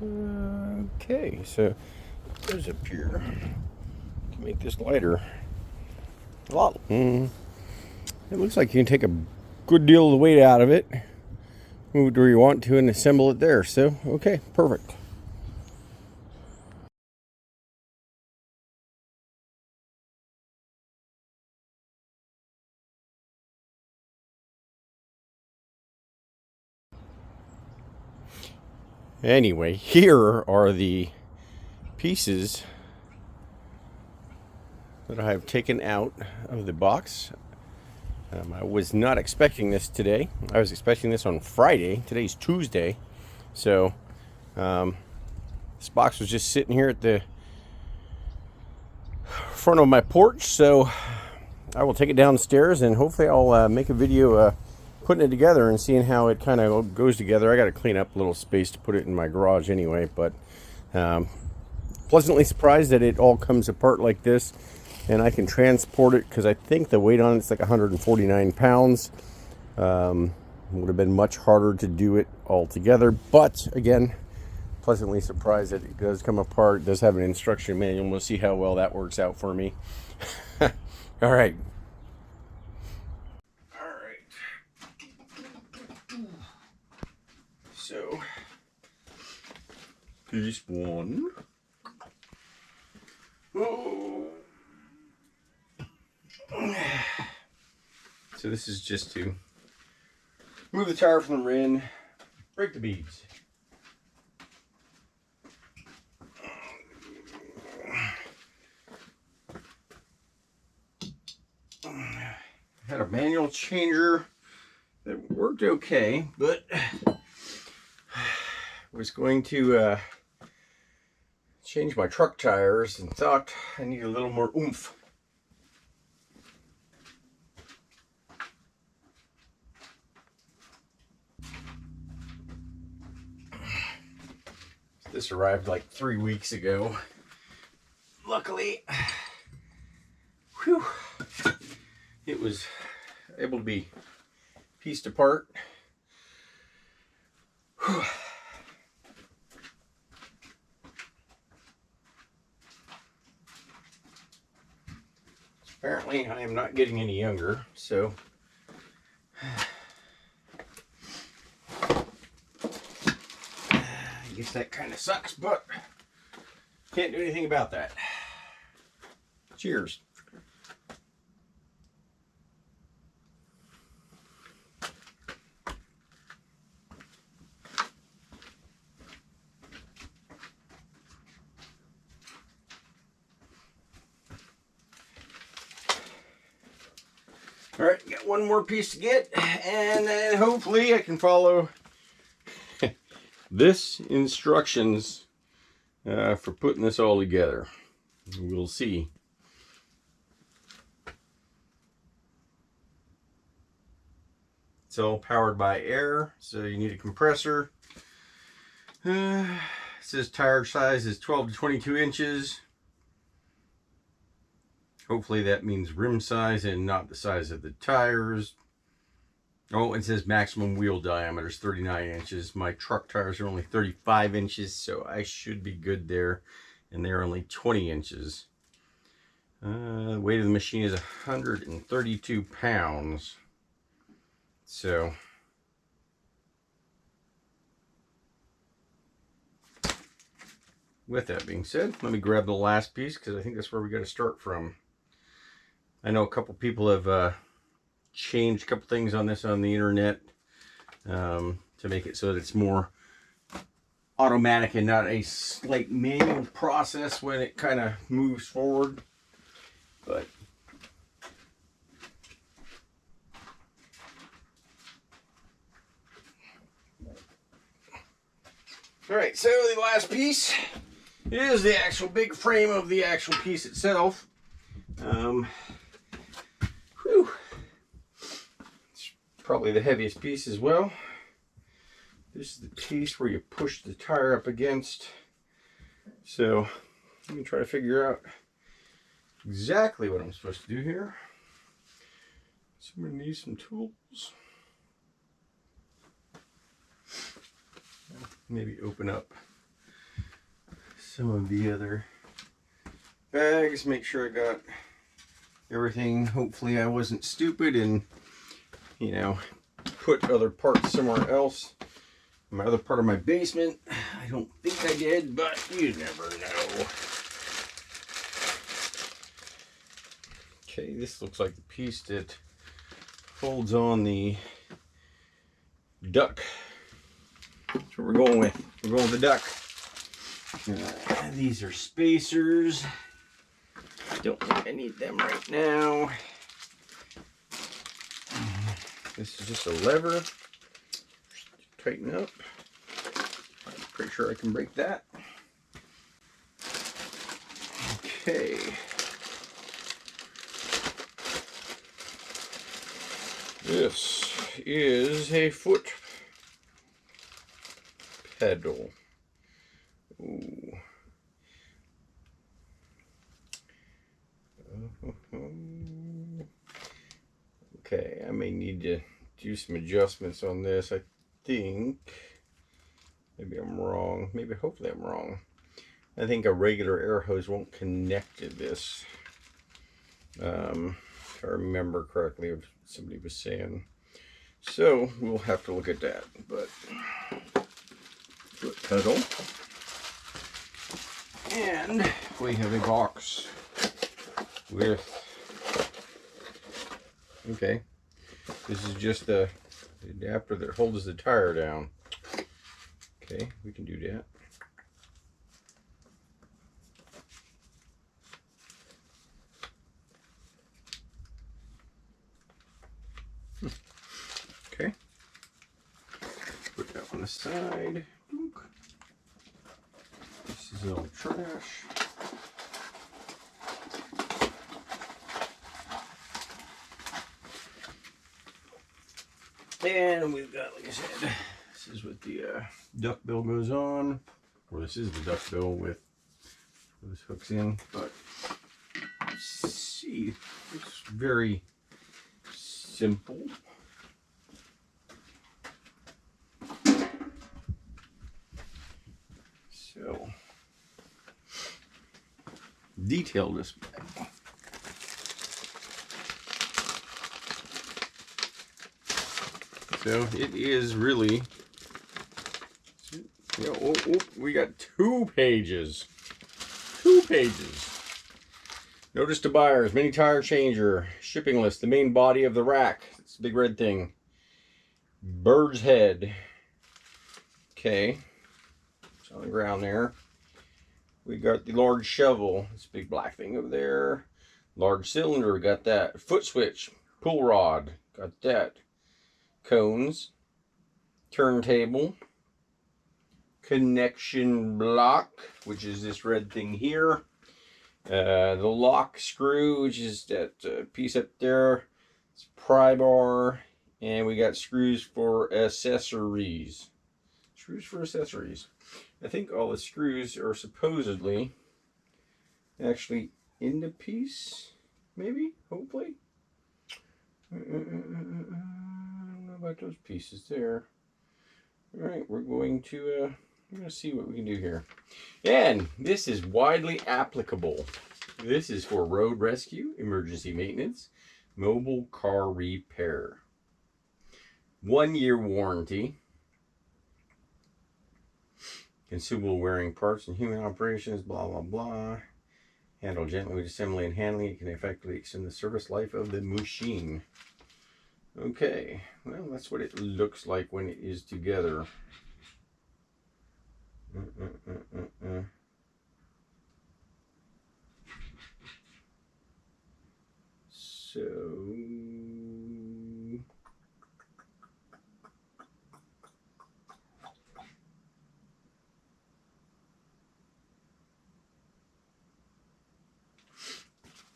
Okay, so there's up here to make this lighter. A lot. It looks like you can take a good deal of the weight out of it, move it where you want to, and assemble it there. So, okay, perfect. Anyway, here are the pieces that I have taken out of the box. I was not expecting this today. I was expecting this on Friday. Today's Tuesday. So, this box was just sitting here at the front of my porch. So, I will take it downstairs and hopefully I'll make a video putting it together and seeing how it kind of goes together. I got to clean up a little space to put it in my garage anyway. But pleasantly surprised that it all comes apart like this. And I can transport it because I think the weight on it's like 149 pounds. Would have been much harder to do it all together, but again, pleasantly surprised that it does come apart. It does have an instruction manual. We'll see how well that works out for me. All right. All right. So, piece one. Oh. So this is just to move the tire from the rim, break the beads. Had a manual changer that worked okay, but was going to change my truck tires and thought I needed a little more oomph. This arrived like 3 weeks ago. Luckily, whew, it was able to be pieced apart. Whew. Apparently, I am not getting any younger, so I guess that kind of sucks, but can't do anything about that. Cheers. All right, got one more piece to get, and then hopefully I can follow this instructions for putting this all together. We'll see. It's all powered by air, so you need a compressor. It says tire size is 12 to 22 inches. Hopefully that means rim size and not the size of the tires. Oh, it says maximum wheel diameter is 39 inches. My truck tires are only 35 inches, so I should be good there. And they're only 20 inches. The weight of the machine is 132 pounds. So, with that being said, let me grab the last piece because I think that's where we got to start from. I know a couple people have changed a couple things on this on the internet to make it so that it's more automatic and not a slight manual process when it kind of moves forward. But all right, so the last piece is the actual big frame of the actual piece itself. It's probably the heaviest piece as well. This is the piece where you push the tire up against. So let me try to figure out exactly what I'm supposed to do here. So I'm going to need some tools. Maybe open up some of the other bags. Make sure I got everything. Hopefully I wasn't stupid and, you know, put other parts somewhere else. My other part of my basement. I don't think I did, but you never know. Okay, this looks like the piece that folds on the duck. That's what we're going with. We're going with the duck. These are spacers. Don't think I need them right now. This is just a lever. Tighten up. Pretty sure I can break that. Okay. This is a foot pedal. Ooh. Okay, I may need to do some adjustments on this. I think, maybe I'm wrong. Maybe, hopefully I'm wrong. I think a regular air hose won't connect to this. If I remember correctly, if somebody was saying. So we'll have to look at that. But foot pedal, and we have a box with. Okay, this is just the adapter that holds the tire down. Okay, we can do that. Okay, put that on the side. This is all trash. And we've got, like I said, this is what the duck bill goes on, or this is the duck bill with where this hooks in. But see, it's very simple. So, detail display. So it is really, you know, we got 2 pages. 2 pages. Notice to buyers, mini tire changer, shipping list, the main body of the rack. It's the big red thing. Bird's head. Okay. It's on the ground there. We got the large shovel. This big black thing over there. Large cylinder, got that. Foot switch, pull rod, got that. Cones, turntable, connection block, which is this red thing here, the lock screw, which is that piece up there, it's pry bar, and we got screws for accessories. Screws for accessories. I think all the screws are supposedly actually in the piece, maybe, hopefully. I don't know about those pieces there. All right, we're going to see what we can do here. And this is widely applicable. This is for road rescue, emergency maintenance, mobile car repair. 1-year warranty. Consumable wearing parts and human operations, blah, blah, blah. Handle gently with assembly and handling. It can effectively extend the service life of the machine. Okay, well, that's what it looks like when it is together. So,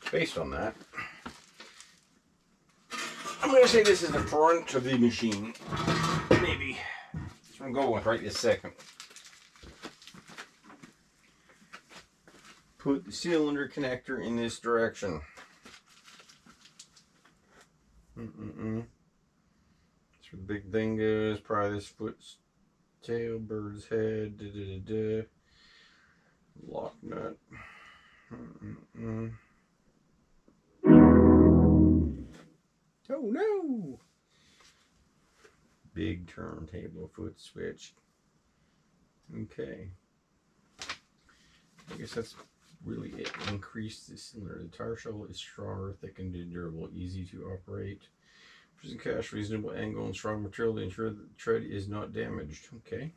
based on that, I'm going to say this is the front of the machine. Maybe. That's what I'm going with right this second. Put the cylinder connector in this direction. That's where the big thing goes. Probably this foot's tail, bird's head. lock nut. Oh no! Big turntable foot switch. Okay. I guess that's really it. Increase the cylinder. The tire shovel is stronger, thickened, and durable, easy to operate. Precision cast, reasonable angle, and strong material to ensure that the tread is not damaged. Okay.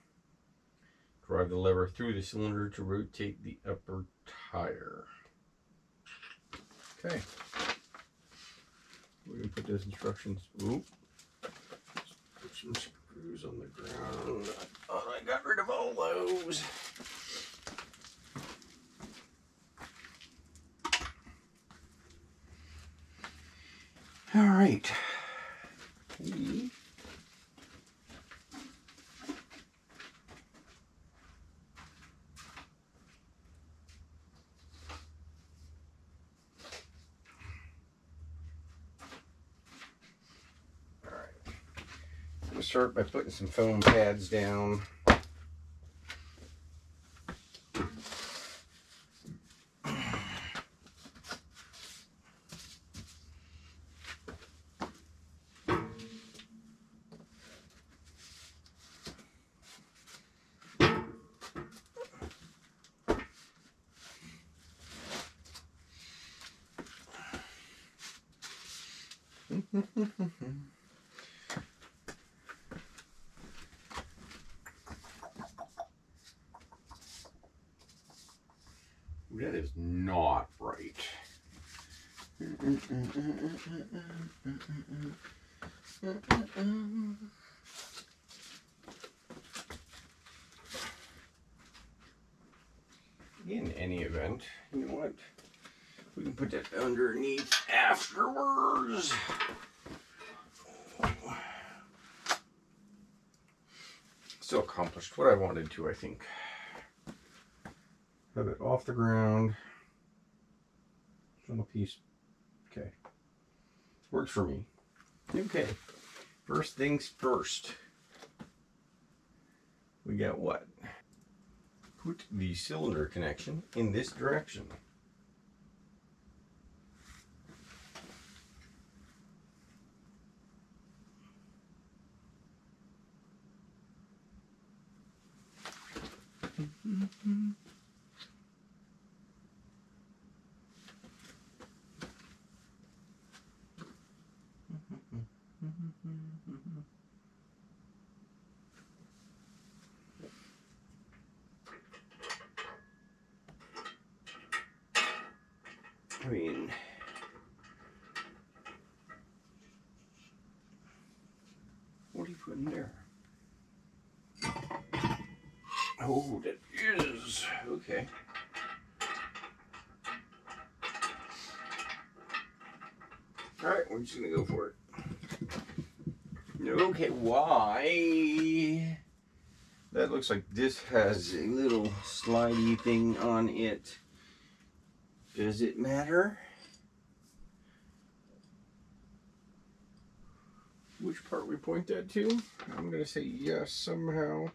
Drive the lever through the cylinder to rotate the upper tire. Okay. We're going to put those instructions. Oop. Put some screws on the ground. I thought I got rid of all those. All right. I'm going to start by putting some foam pads down. That is not right. In any event, you know what? We can put that underneath afterwards. Still accomplished what I wanted to, I think. Have it off the ground. Little piece. Okay. Works for me. Okay. First things first. We got what? Put the cylinder connection in this direction. I mean, what are you putting there? Oh, that is okay. All right, we're just gonna go for it. Okay, why? That looks like this has a little slidey thing on it. Does it matter? Which part we point that to? I'm gonna say yes somehow.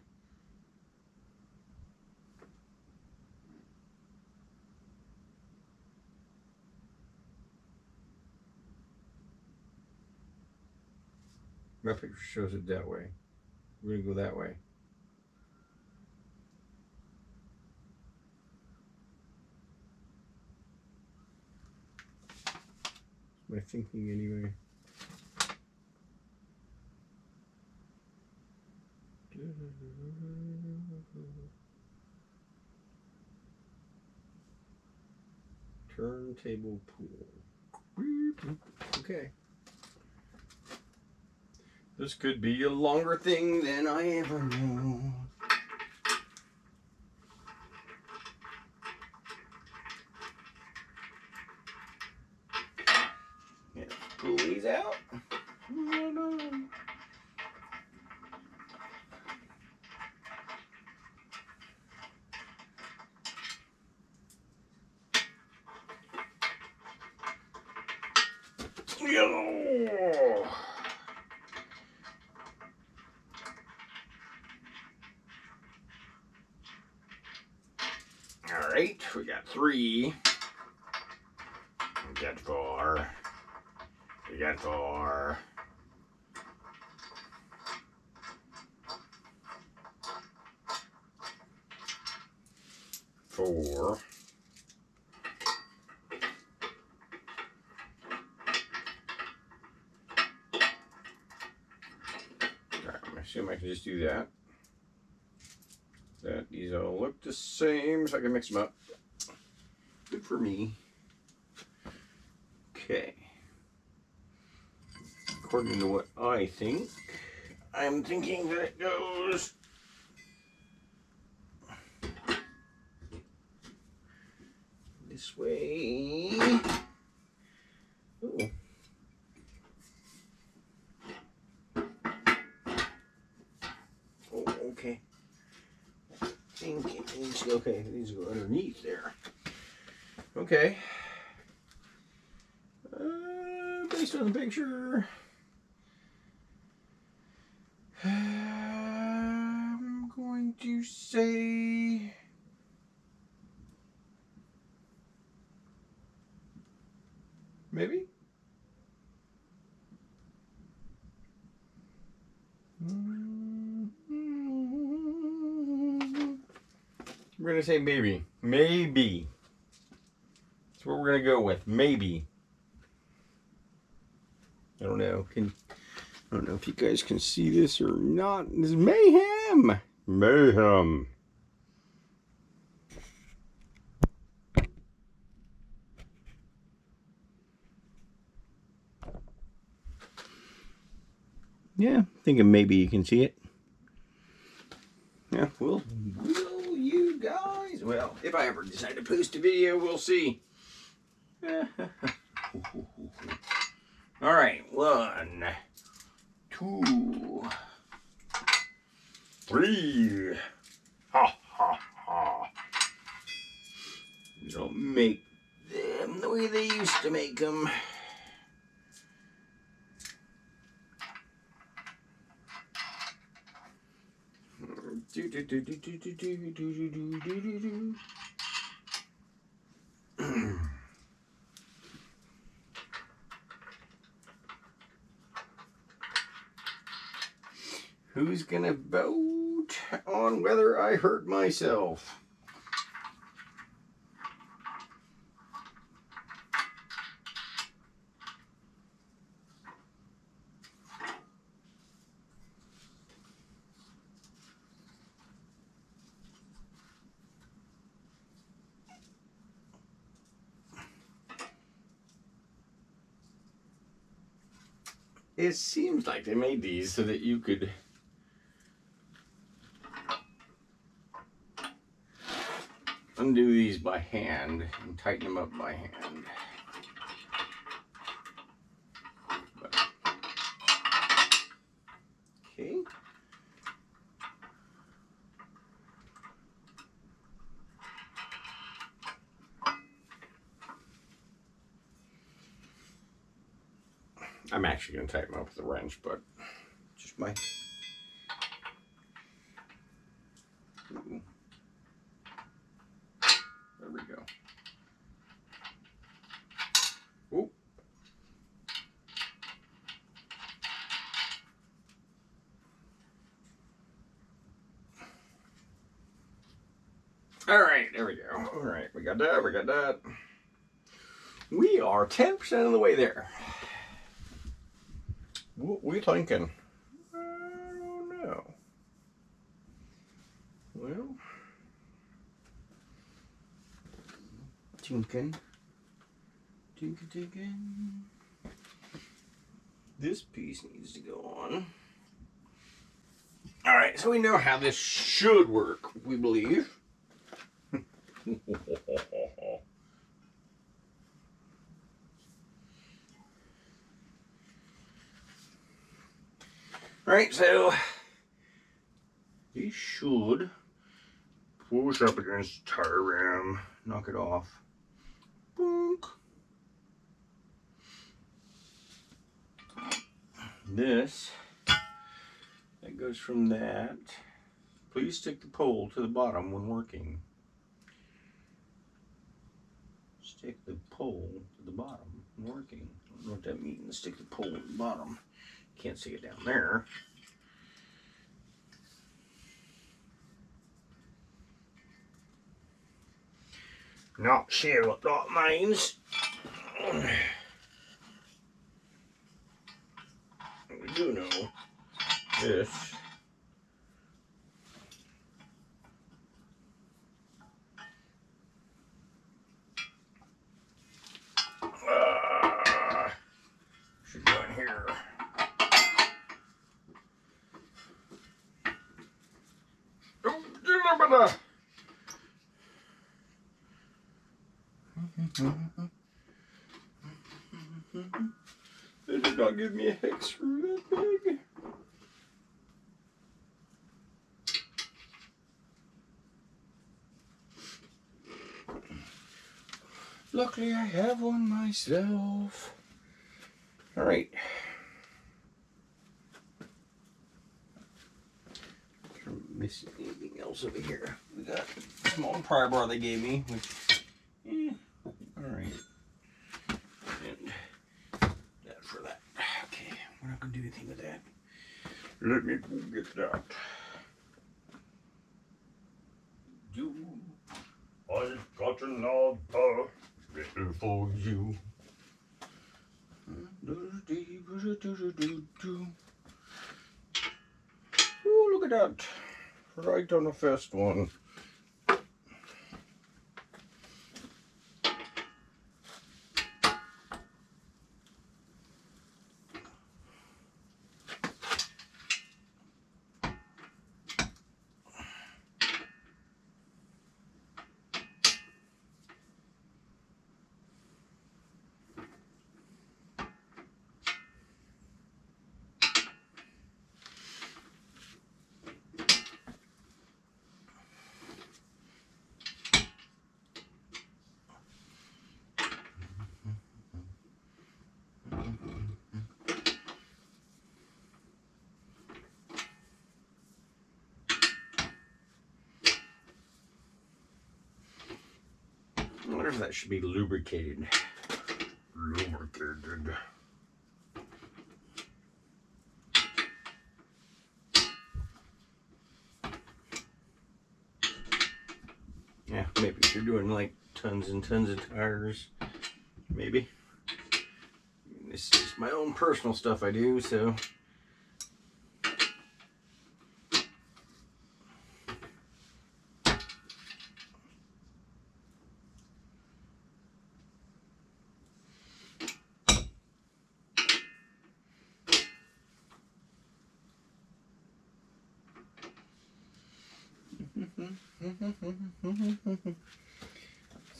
My picture shows it that way. We're gonna go that way. My thinking anyway. Turntable pool. Okay. This could be a longer thing than I ever knew. Get pull these out. All right. We got 3. We got 4. We got 4. 4. I assume I can just do that. These all look the same, so I can mix them up. Good for me. Okay. According to what I think, I'm thinking that it goes this way. Ooh. Oh, okay. I think it needs to go, okay, it needs to go underneath there. Okay. Based on the picture, I'm going to say maybe. We're going to say maybe. Maybe. That's what we're going to go with. Maybe. I don't know. I don't know if you guys can see this or not. This is mayhem. Mayhem. Yeah, thinking maybe you can see it. Yeah, will you guys? Well, if I ever decide to post a video, we'll see. All right, 1, 2, 3. Ha ha ha. You don't make them the way they used to make them. Who's gonna vote on whether I hurt myself? It seems like they made these so that you could undo these by hand and tighten them up by hand. But, okay. I'm actually going to tighten them up with a wrench, but just my... Ooh. There we go. Ooh. All right, there we go. All right, we got that, we got that. We are 10% of the way there. What we thinking? I don't know. Well, tinkin'. This piece needs to go on. All right, so we know how this should work, we believe. All right, so these should push up against the tire rim, knock it off. Boink. This, that goes from that. Please stick the pole to the bottom when working. stick the pole to the bottom. Working. I don't know what that means. Stick the pole to the bottom. Can't see it down there. Not sure what that means. We do know this. Should go in here. They did not give me a hex screw that big. Luckily I have one myself. Alright. Missing anything else over here? We got a small pry bar they gave me, which, alright. And that for that. Okay, we're not going to do anything with that. Let me go get that. I've got another little for you. Oh, look at that. Right on the first one. I wonder if that should be lubricated. Lubricated. Yeah, maybe if you're doing like tons and tons of tires, maybe. This is just my own personal stuff I do, so.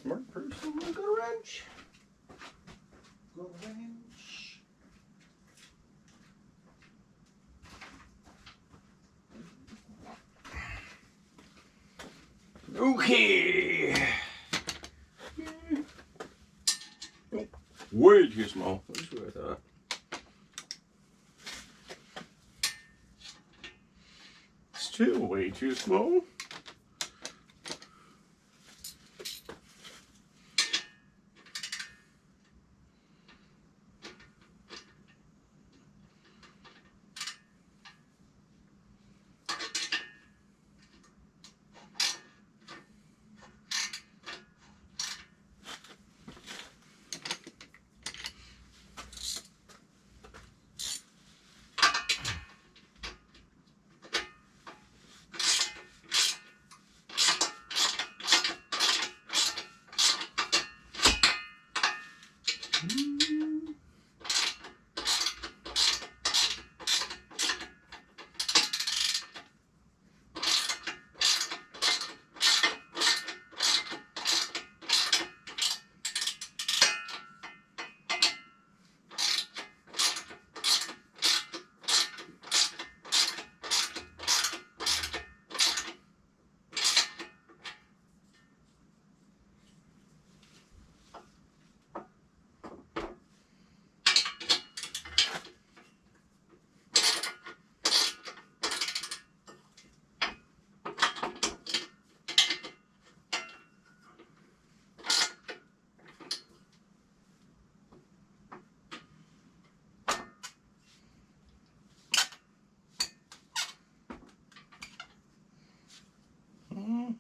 Smart person will go wrench. Go wrench. Okay. Way too small. That's what I thought. Still way too small.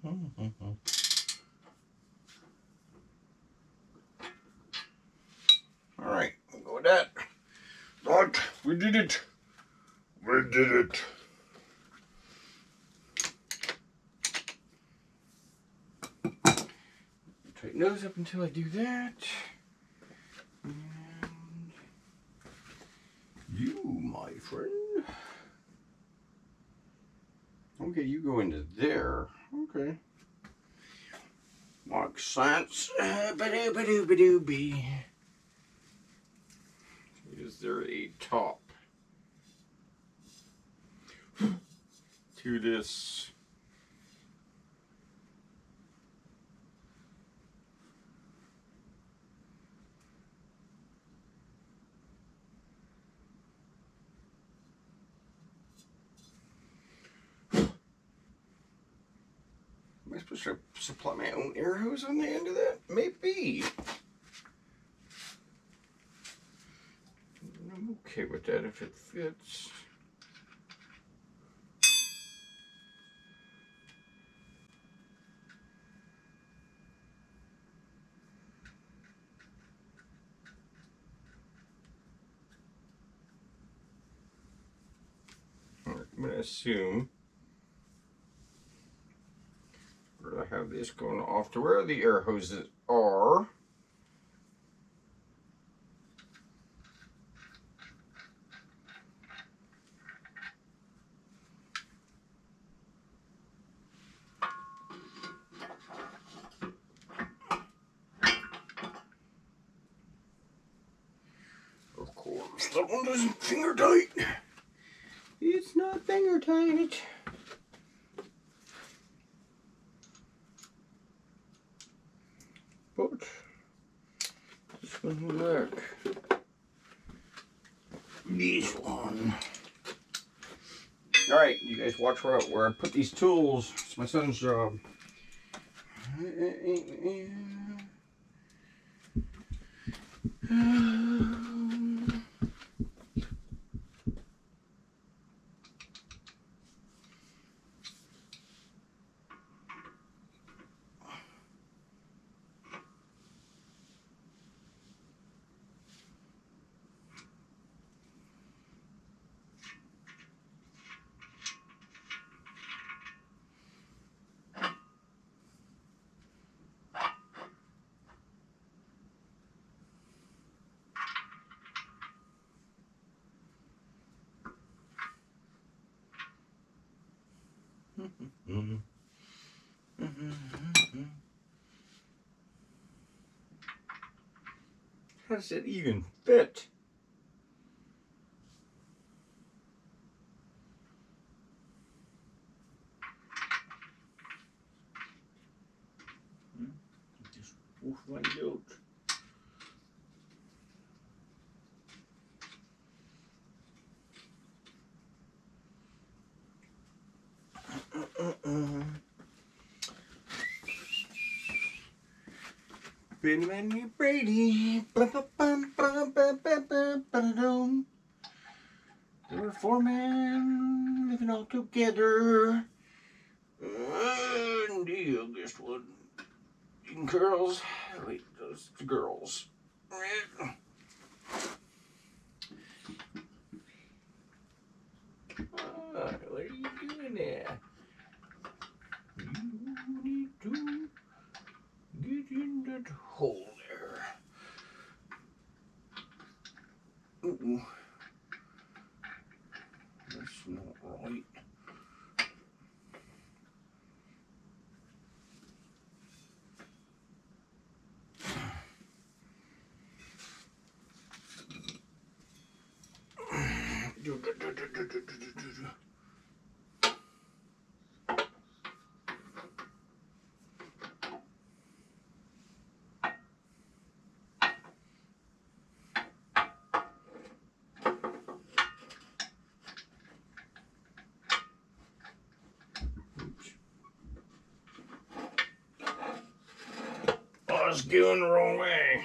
All right, we'll go with that. But we did it. We did it. Tighten those up until I do that. And you, my friend. Okay, you go into there. Okay. Makes sense. Ba-doo-ba-doo-ba-doo-bee. Is there a top to this? Am I supposed to supply my own air hose on the end of that? Maybe. I'm okay with that if it fits. All right, I'm going to assume we're going to have this going off to where the air hoses are. Of course, that one doesn't finger tight. It's not finger tight. But this one will work. This one. Alright, you guys watch where I put these tools. It's my son's job. How does it even fit? Just will find out. Been Manny Brady. They were four men living all together. And the youngest one. Girls. Wait, those the girls. What are you doing there? You need to get in that hole there. Uh-oh. That's not right. I was going the wrong way.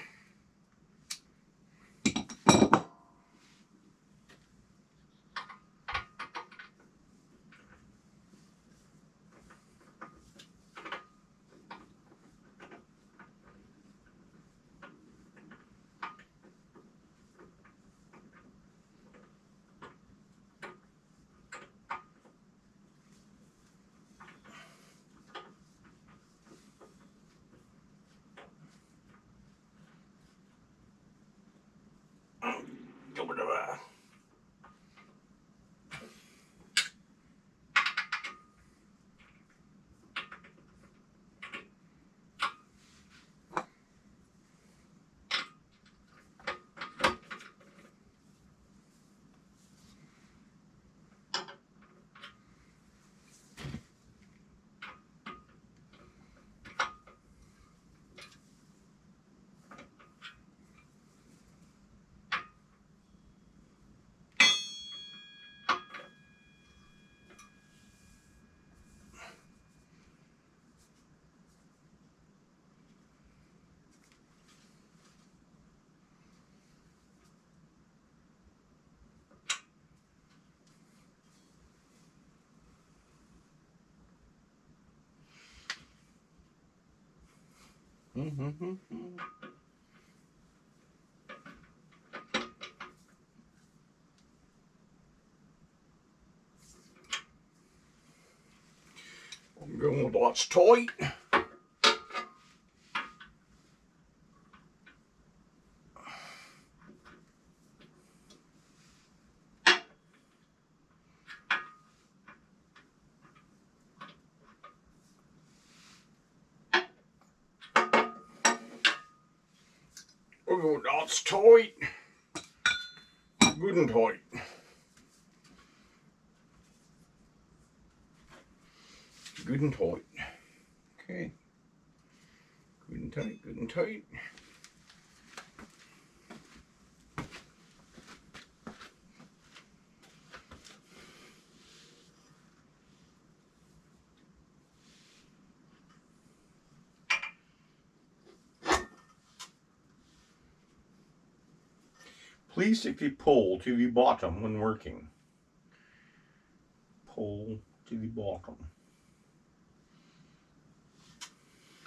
I'm going with lots tight. We're going with lots tight. Good and tight. Good and tight. Okay. Good and tight, good and tight. Please, if you pull to the bottom when working, pull to the bottom.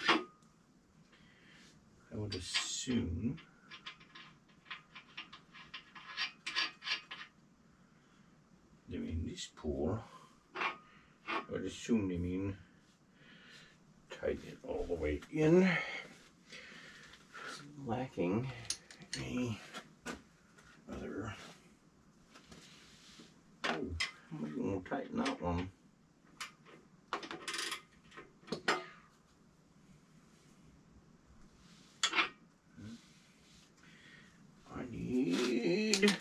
I would assume they mean this pull. I would assume they mean tighten it all the way in. Lacking any other. Oh, I'm going to tighten that one. I need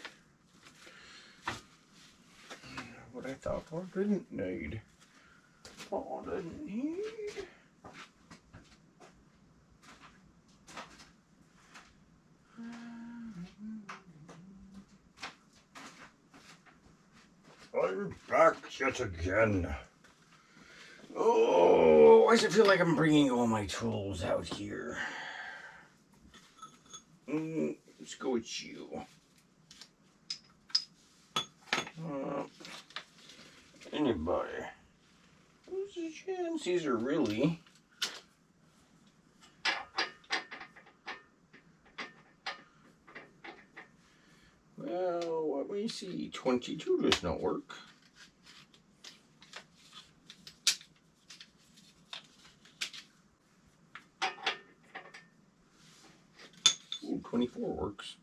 what I thought I didn't need. What I didn't need. I'm back yet again. Oh, why does it feel like I'm bringing all my tools out here? Let's go with you. Anybody? Who's the chance these are really? Well, let me see. 22 does not work. Ooh, 24 works.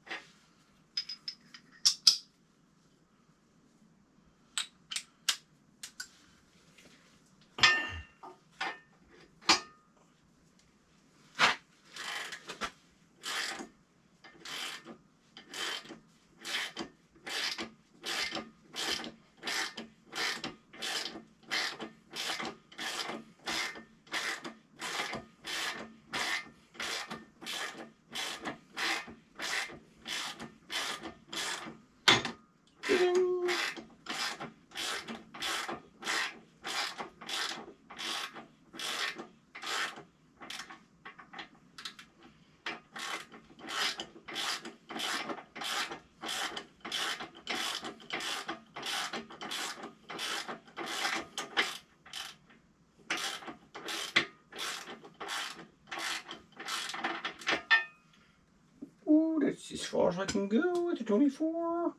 Ooh, that's as far as I can go with the 24.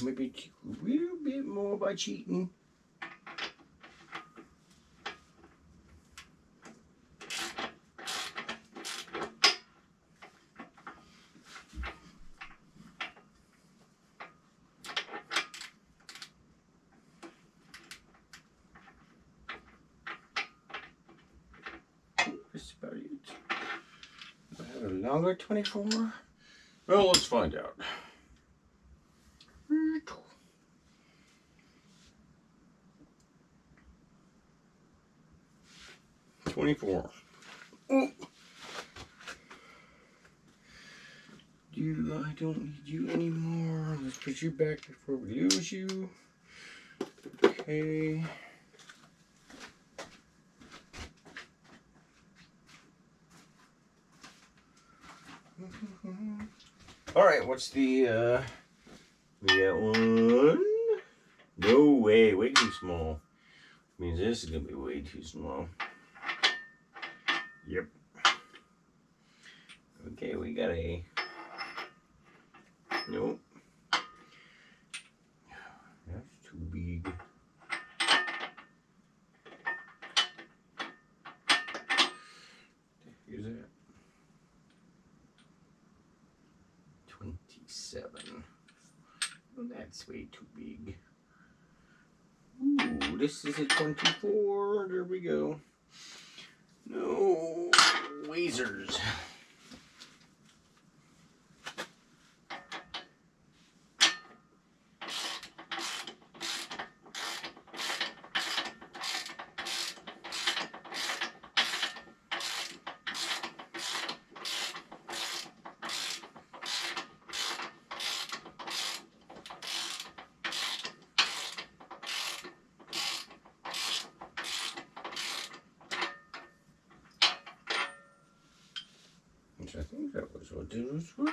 Maybe a little bit more by cheating. That's about it. Do I have a longer 24? Well, let's find out. 24. Oh. I don't need you anymore. Let's put you back before we lose you. Okay. All right, what's the, we got one. No way, way too small. Means this is gonna be way too small. Yep. Okay, we got a. Nope. That's too big. Here's that. 27. Well, that's way too big. Ooh, this is a 24. There we go. No lasers. Which I think that was what did this work.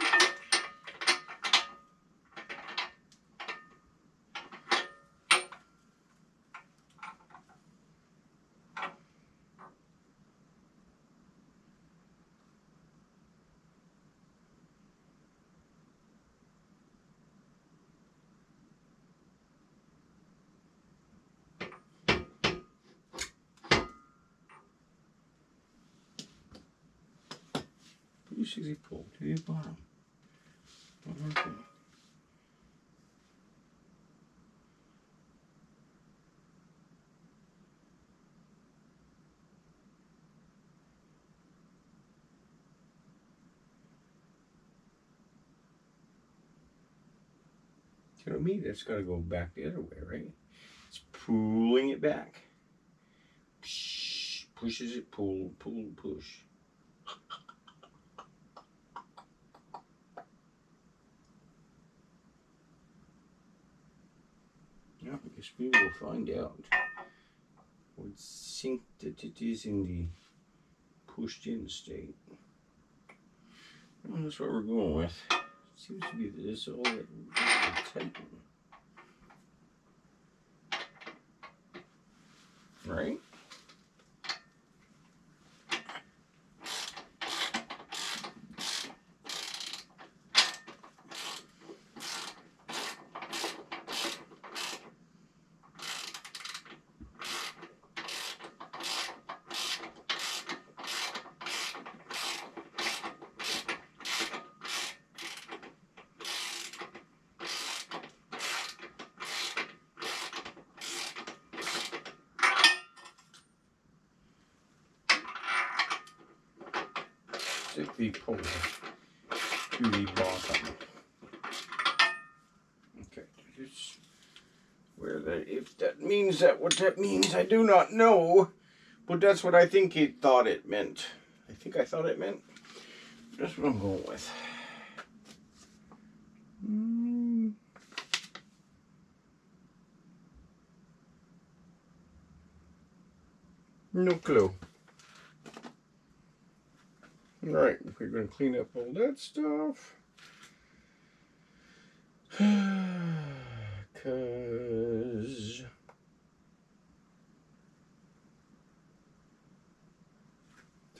Usually pull to the bottom. Okay. You know what I mean? It's got to go back the other way, right? It's pulling it back. Pushes it, pull, pull, push. Yeah, I guess we will find out. Would think that it is in the pushed in state. Well, that's what we're going with. Seems to be this all that tighten. Right? Stick the pole to the bottom. Okay, just where that, if that means that, what that means, I do not know, but that's what I think it thought it meant. I think I thought it meant. That's what I'm going with. No clue. Alright, we're going to clean up all that stuff. Because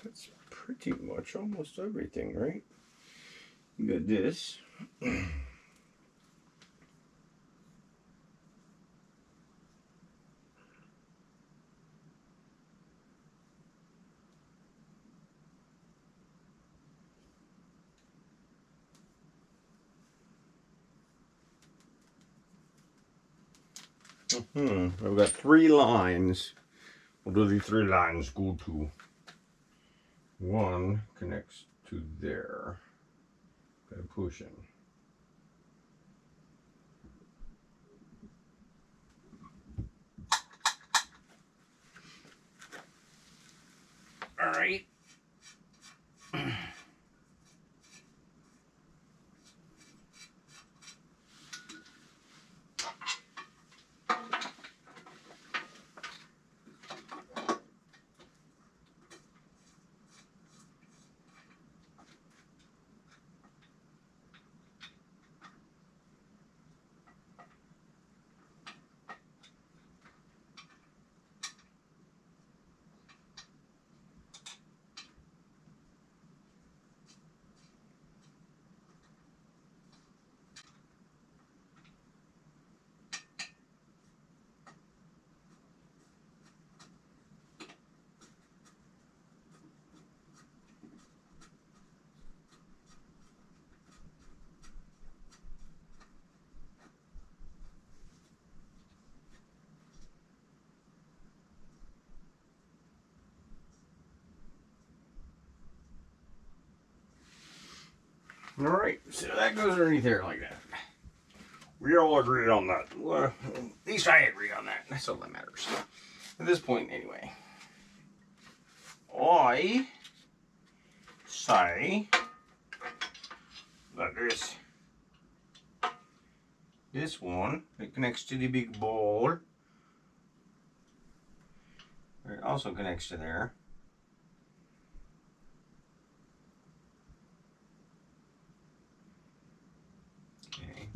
that's pretty much almost everything, right? You got this. I've got 3 lines. What do the 3 lines go to? 1 connects to there. Gotta push in. All right. Alright, so that goes underneath there like that. We all agreed on that. Well, at least I agree on that. That's all that matters. At this point, anyway. I say that this one that connects to the big ball, it also connects to there. Okay.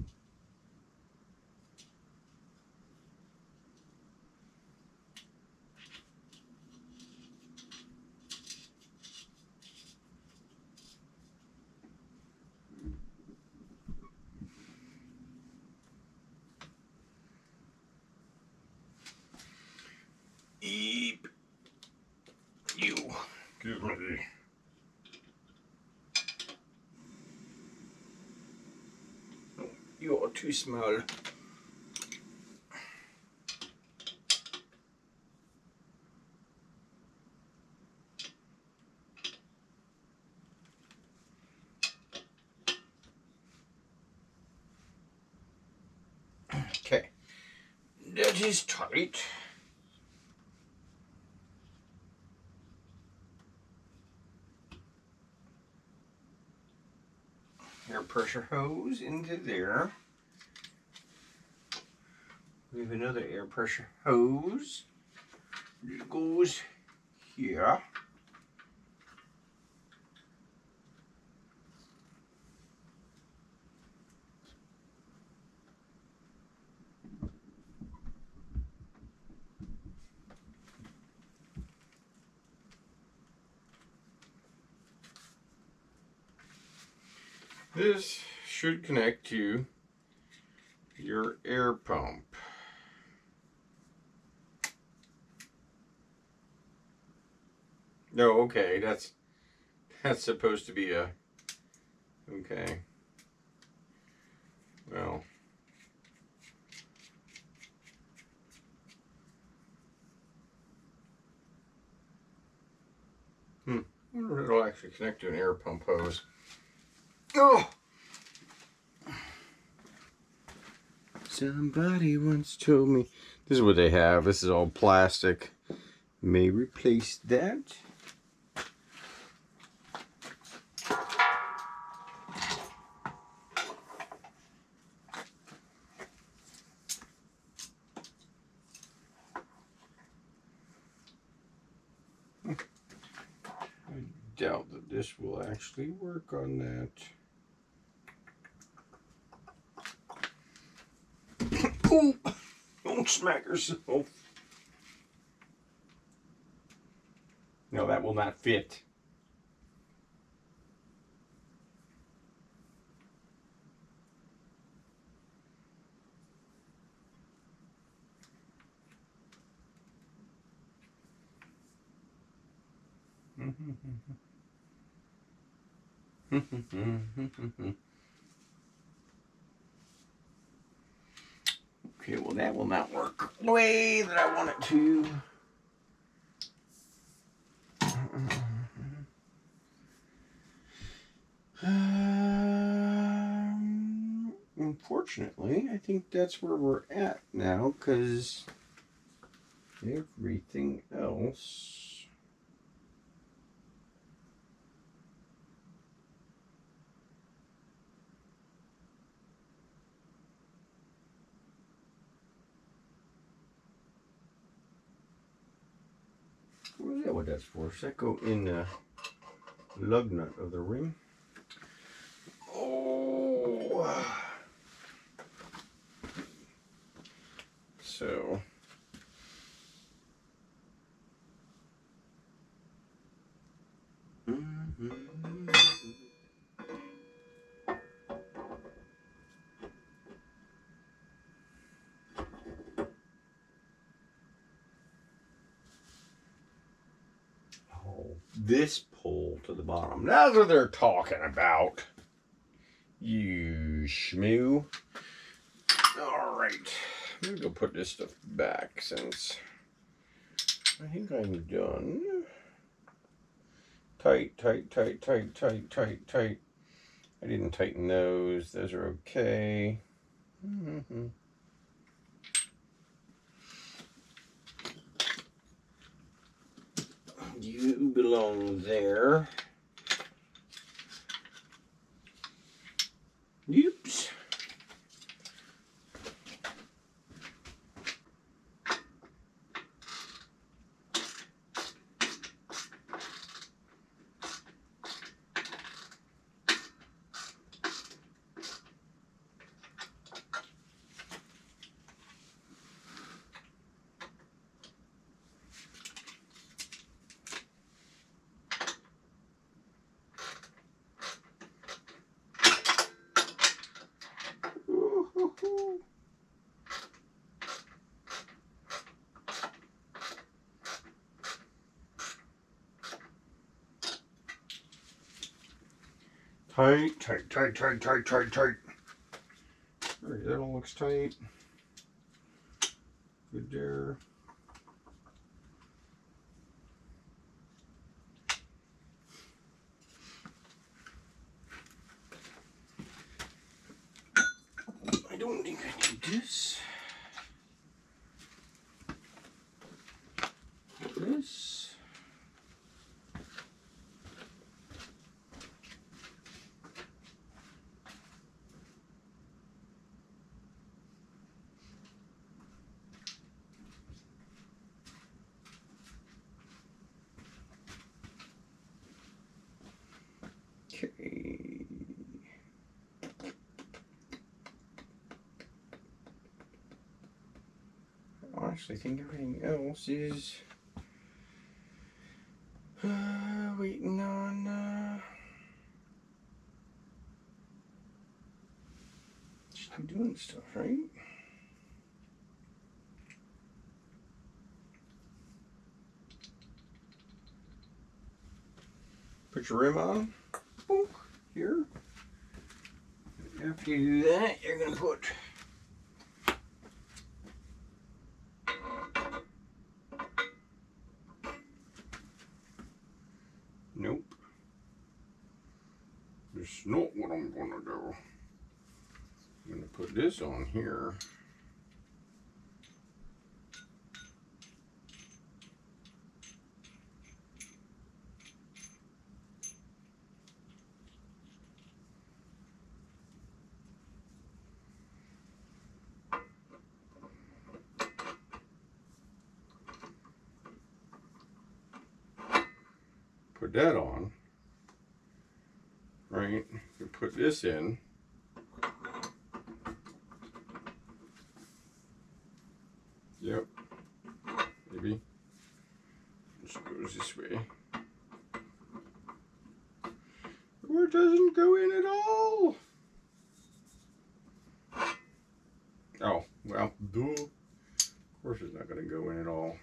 Eep. You. Give me the... Oh, you are too small. Okay. That is tight. Air pressure hose into there. We have another air pressure hose. It goes here. This should connect to your air pump. No, okay, that's supposed to be a, okay. Well. I wonder if it'll actually connect to an air pump hose. Oh! Somebody once told me. This is what they have. This is all plastic. May replace that. I doubt that this will actually work on that. Oh, don't smack yourself. No, that will not fit. Okay, well that will not work the way that I want it to. Unfortunately, I think that's where we're at now, because everything else... Is that what that's for? Does that go in the lug nut of the ring? Oh! So... This pull to the bottom. That's what they're talking about. You schmoo. Alright. I'm going to go put this stuff back since I think I'm done. Tight, tight, tight, tight, tight, tight, tight. I didn't tighten those. Those are okay. You belong there. Oops. Tight, tight, tight, tight, tight, tight, tight. All right, that all looks tight. Good there. I don't think I need this. This. Okay. I honestly think everything else is waiting on just doing stuff, right? Put your rim on. Boom, here. After you do that, you're gonna put nope. That's not what I'm gonna do. I'm gonna put this on here. Put that on. Right? You put this in. Yep. Maybe. Just goes this way. Or it doesn't go in at all. Oh, well, duh. Of course it's not going to go in at all.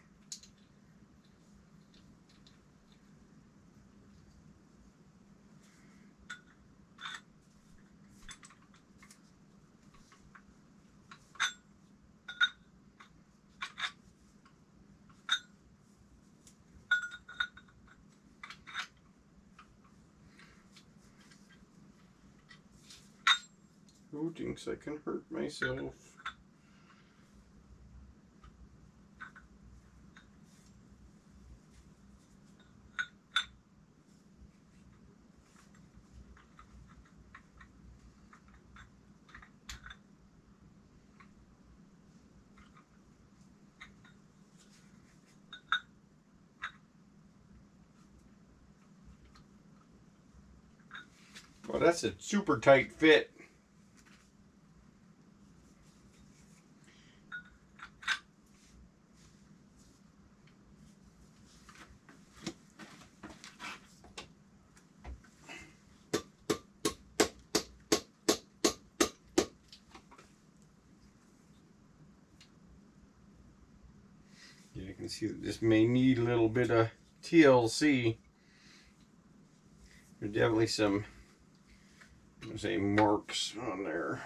Who thinks I can hurt myself? Well, that's a super tight fit. Yeah, you can see that this may need a little bit of TLC. There's definitely some, I'm gonna say, marks on there.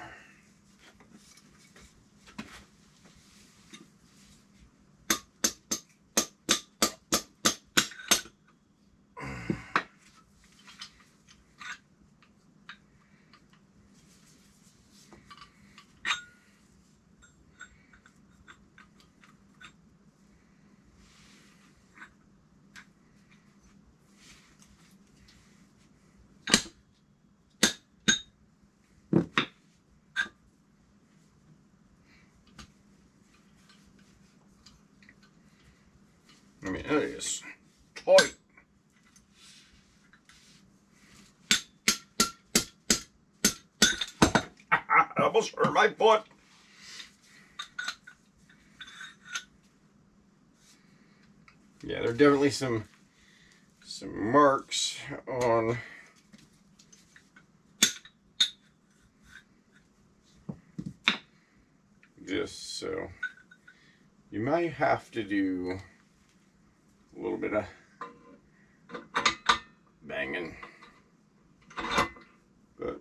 I mean, it is tight. I almost hurt my foot. Yeah, there are definitely some marks on this, so you might have to do a little bit of banging, but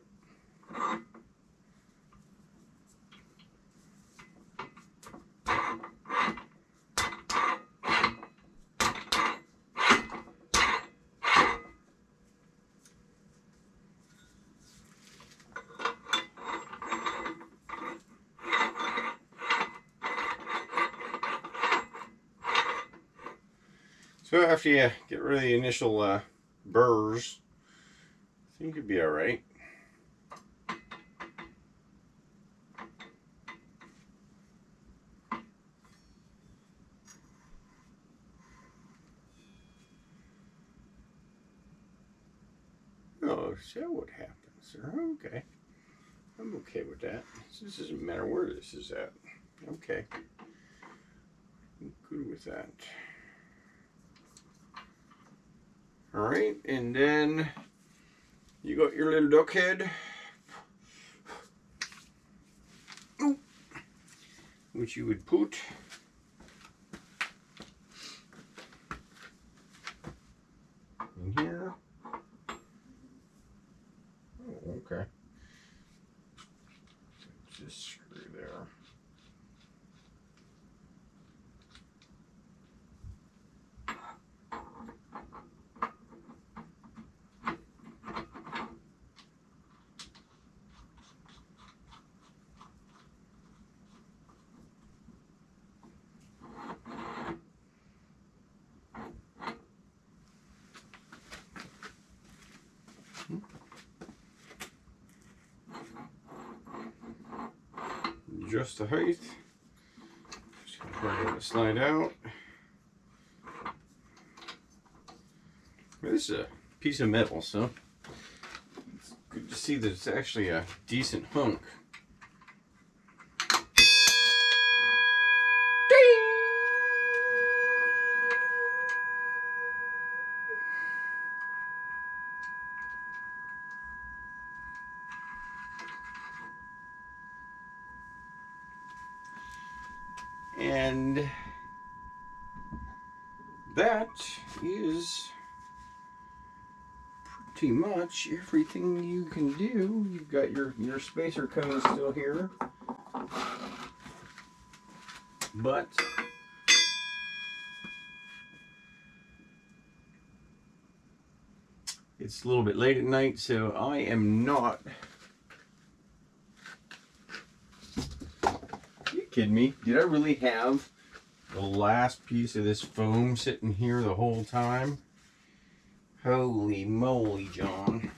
so after you get rid of the initial burrs, I think you'd be all right. Oh, so what happens, sir? Okay. I'm okay with that. This doesn't matter where this is at. Okay. I'm good with that. Alright, and then you got your little duck head, which you would put in here. Oh, okay. Just screw there. Just the height. Just gonna let it slide out. This is a piece of metal, so it's good to see that it's actually a decent hunk. And that is pretty much everything you can do. You've got your spacer cone still here, but it's a little bit late at night, so I am not. Are you kidding me? Did I really have the last piece of this foam sitting here the whole time? Holy moly, John.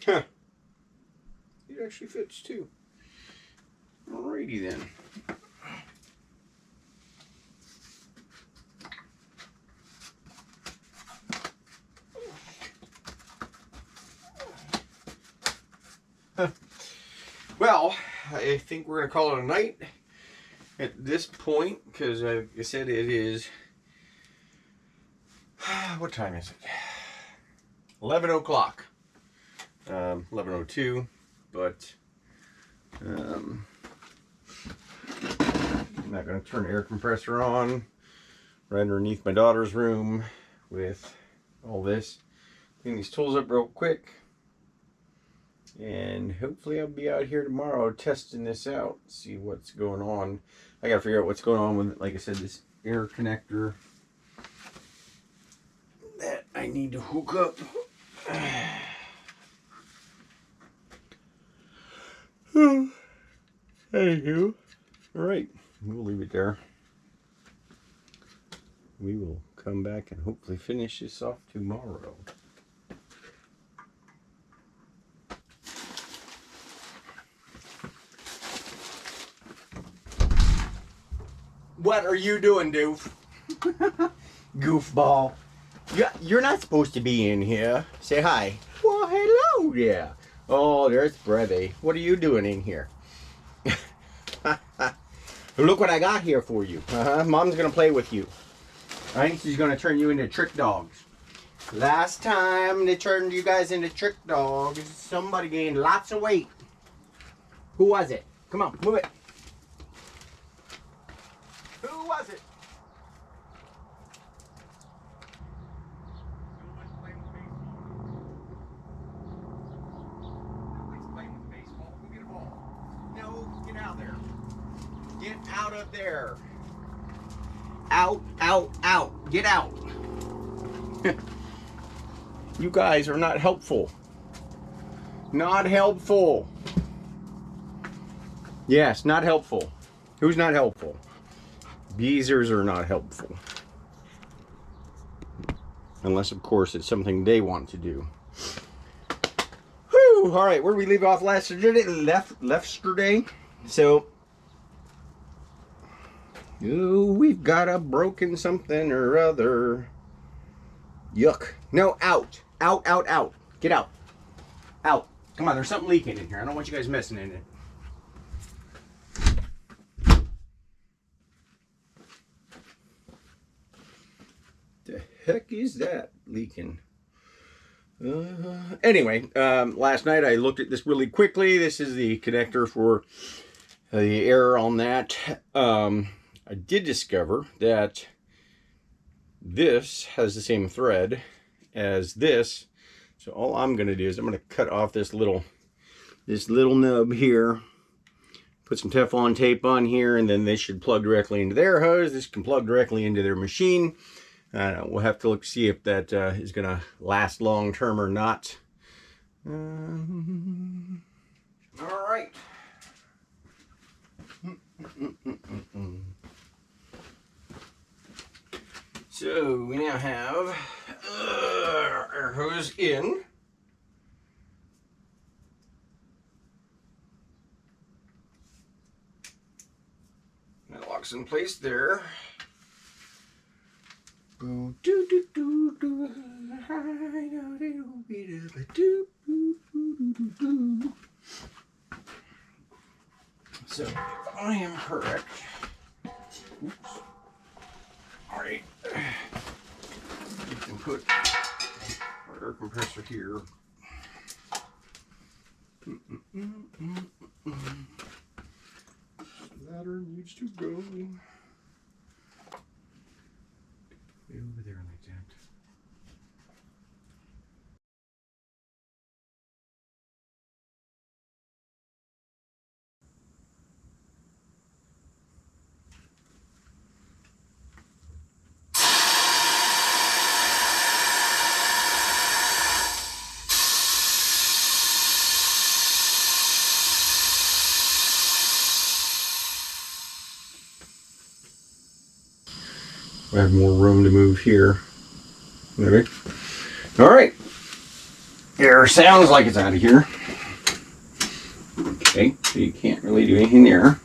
Huh. It actually fits too. Alrighty then. Well, I think we're going to call it a night at this point, because like I said, it is, what time is it? 11 o'clock. 11:02, but I'm not going to turn the air compressor on right underneath my daughter's room with all this. Clean these tools up real quick, and hopefully I'll be out here tomorrow testing this out, see what's going on. I gotta figure out what's going on with, like I said, this air connector that I need to hook up. Anywho, alright, we'll leave it there. We will come back and hopefully finish this off tomorrow. What are you doing, doof? Goofball. You're not supposed to be in here. Say hi. Well, hello there. Oh, there's Brevy. What are you doing in here? Look what I got here for you. Mom's gonna play with you. I think she's gonna turn you into trick dogs. Last time they turned you guys into trick dogs, somebody gained lots of weight. Who was it? Come on, move it. Who was it? Nobody's playing with baseball. Go get a ball. No, get out of there. Get out of there. Out, out, out. Get out. You guys are not helpful. Not helpful. Yes, not helpful. Who's not helpful? Beezers are not helpful. Unless, of course, it's something they want to do. Whew! All right, where did we leave off last yesterday? Yesterday. So, we've got a broken something or other. Yuck. No, out. Out, out, out. Get out. Out. Come on, there's something leaking in here. I don't want you guys messing in it. The heck is that leaking? Anyway, last night I looked at this really quickly. This is the connector for the error on that. I did discover that this has the same thread as this. So all I'm going to do is I'm going to cut off this little nub here. Put some Teflon tape on here, and then this should plug directly into their hose. This can plug directly into their machine. We'll have to look see if that is going to last long term or not. All right. So we now have our hose in. That locks in place there. So if I am correct, oops. All right, you can put our air compressor here. Ladder needs to go over there like that. I have more room to move here. Maybe. All right. Air sounds like it's out of here. Okay, so you can't really do anything there.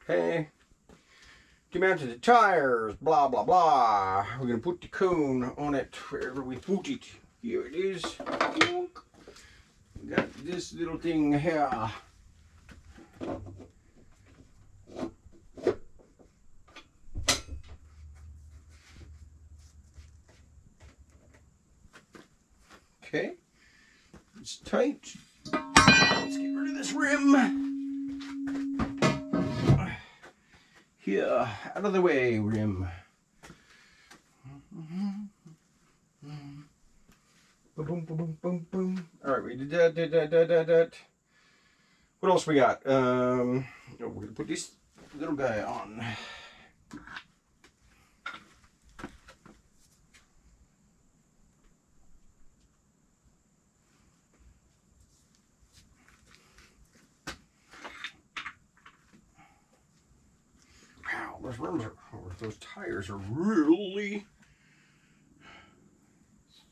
Okay. Demounted the tires, blah, blah, blah. We're going to put the cone on it wherever we put it. Here it is. We got this little thing here. Okay. It's tight. Let's get rid of this rim. Here, out of the way, rim. Boom, boom, boom, boom, boom. All right, we did that. What else we got? We're gonna put this little guy on. Wow, those rims are, or those tires are really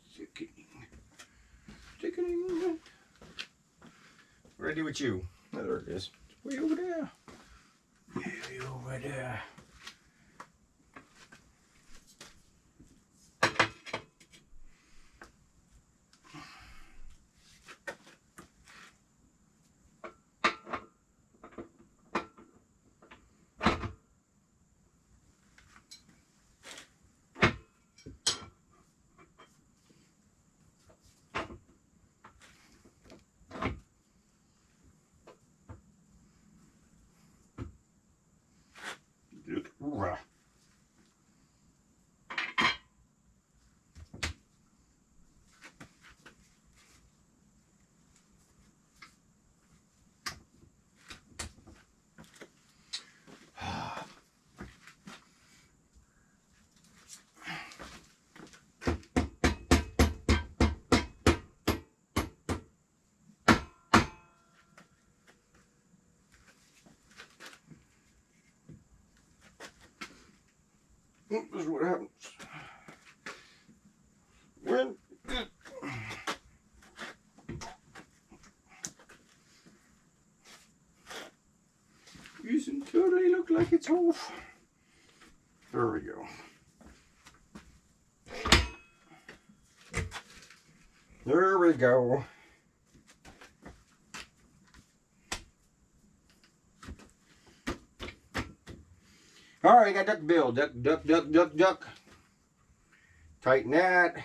sickening. What do I do with you? Oh, there it is. It's way over there. Way over there. This is what happens when use until they look like it's off. There we go. There we go. All right, I got duck bill. Duck, duck, duck, duck, duck. Tighten that.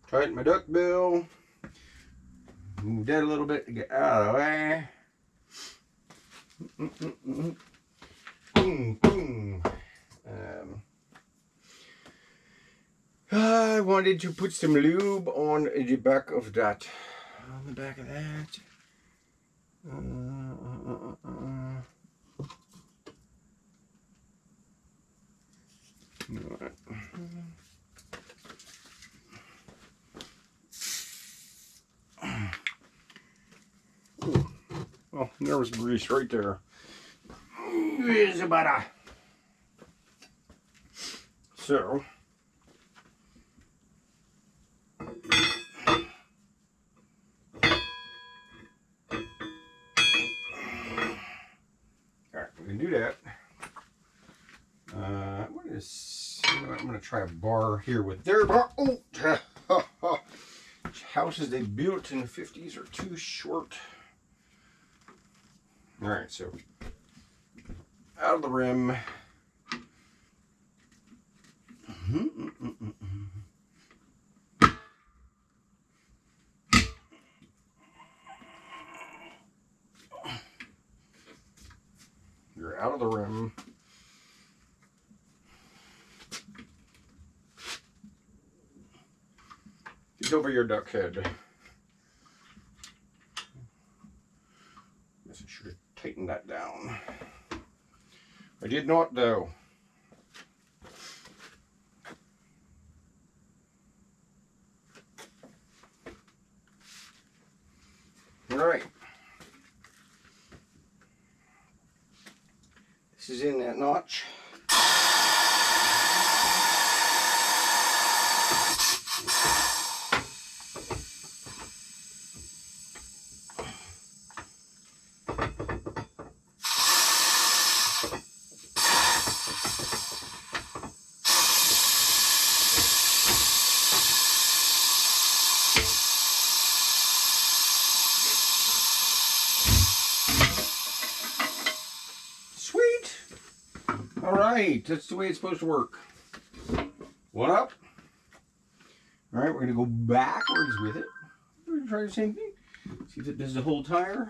Tighten my duck bill. Move that a little bit to get out of the way. Boom, boom. I wanted to put some lube on the back of that. On the back of that. Right. Oh, there was grease right there. Here's a butter. So, alright, we can do that. What is, you know what, I'm going to try a bar here with their bar. Oh, houses they built in the 50s are too short. Alright, so out of the rim. You're out of the rim. Get over your duck head. Guess I should have tightened that down. I did not, though. All right. This is in that notch. Sweet. All right, that's the way it's supposed to work. One up. All right, we're gonna go backwards with it. We're gonna try the same thing. See if it does the whole tire.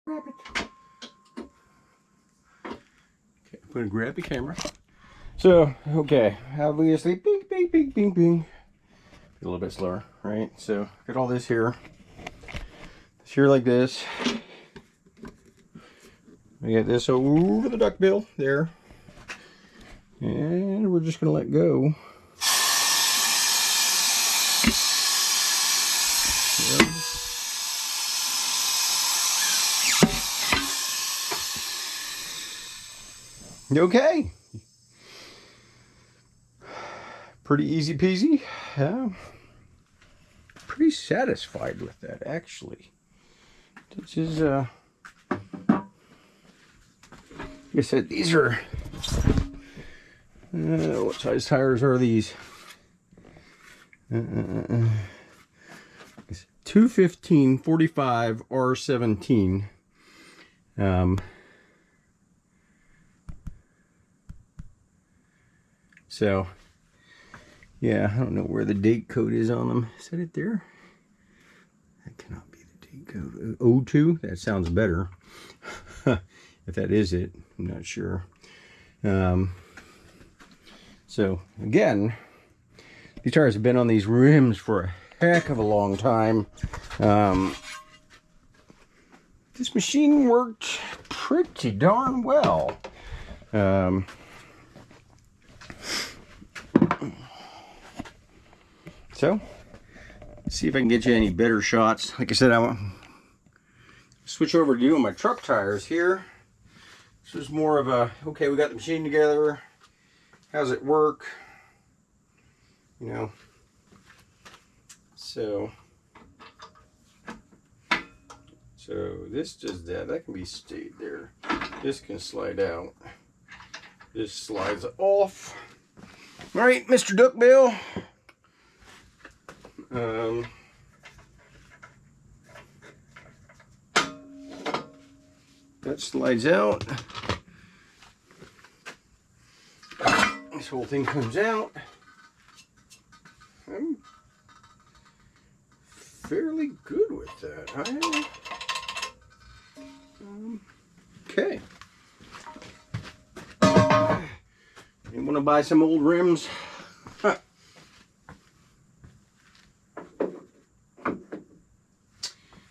Grab it. Okay, I'm gonna grab the camera. So, okay, obviously, bing, bing, bing, bing, bing. A little bit slower, right? So, got all this here. It's here like this. We get this over the duckbill there. And we're just gonna let go. Okay. Pretty easy peasy. Pretty satisfied with that, actually. This is, like I said, these are, what size tires are these? 215 45 R17. So, yeah, I don't know where the date code is on them. Is that it there? That cannot be the date code. 02? That sounds better. If that is it, I'm not sure. So, again, these tires have been on these rims for a heck of a long time. This machine worked pretty darn well. So, see if I can get you any better shots. Like I said, I want to switch over to doing my truck tires here. This was more of a, okay, we got the machine together. How's it work? You know. So this does that. That can be stayed there. This can slide out. This slides off. All right, Mr. Duckbill. That slides out. This whole thing comes out. I'm fairly good with that. Okay. You want to buy some old rims?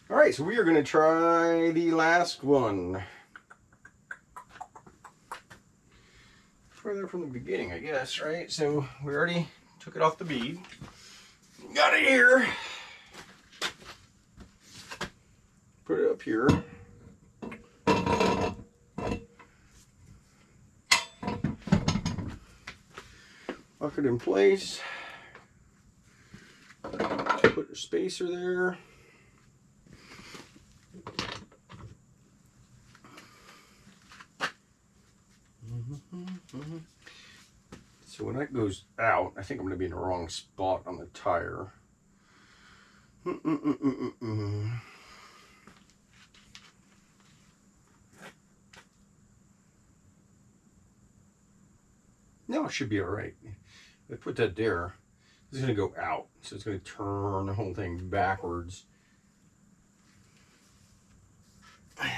Alright, so we are going to try the last one. Further from the beginning, I guess, right? So we already took it off the bead. Got it here. Put it up here. Lock it in place. Put your spacer there. So when that goes out, I think I'm going to be in the wrong spot on the tire. No, it should be all right. If I put that there, it's going to go out. So it's going to turn the whole thing backwards. I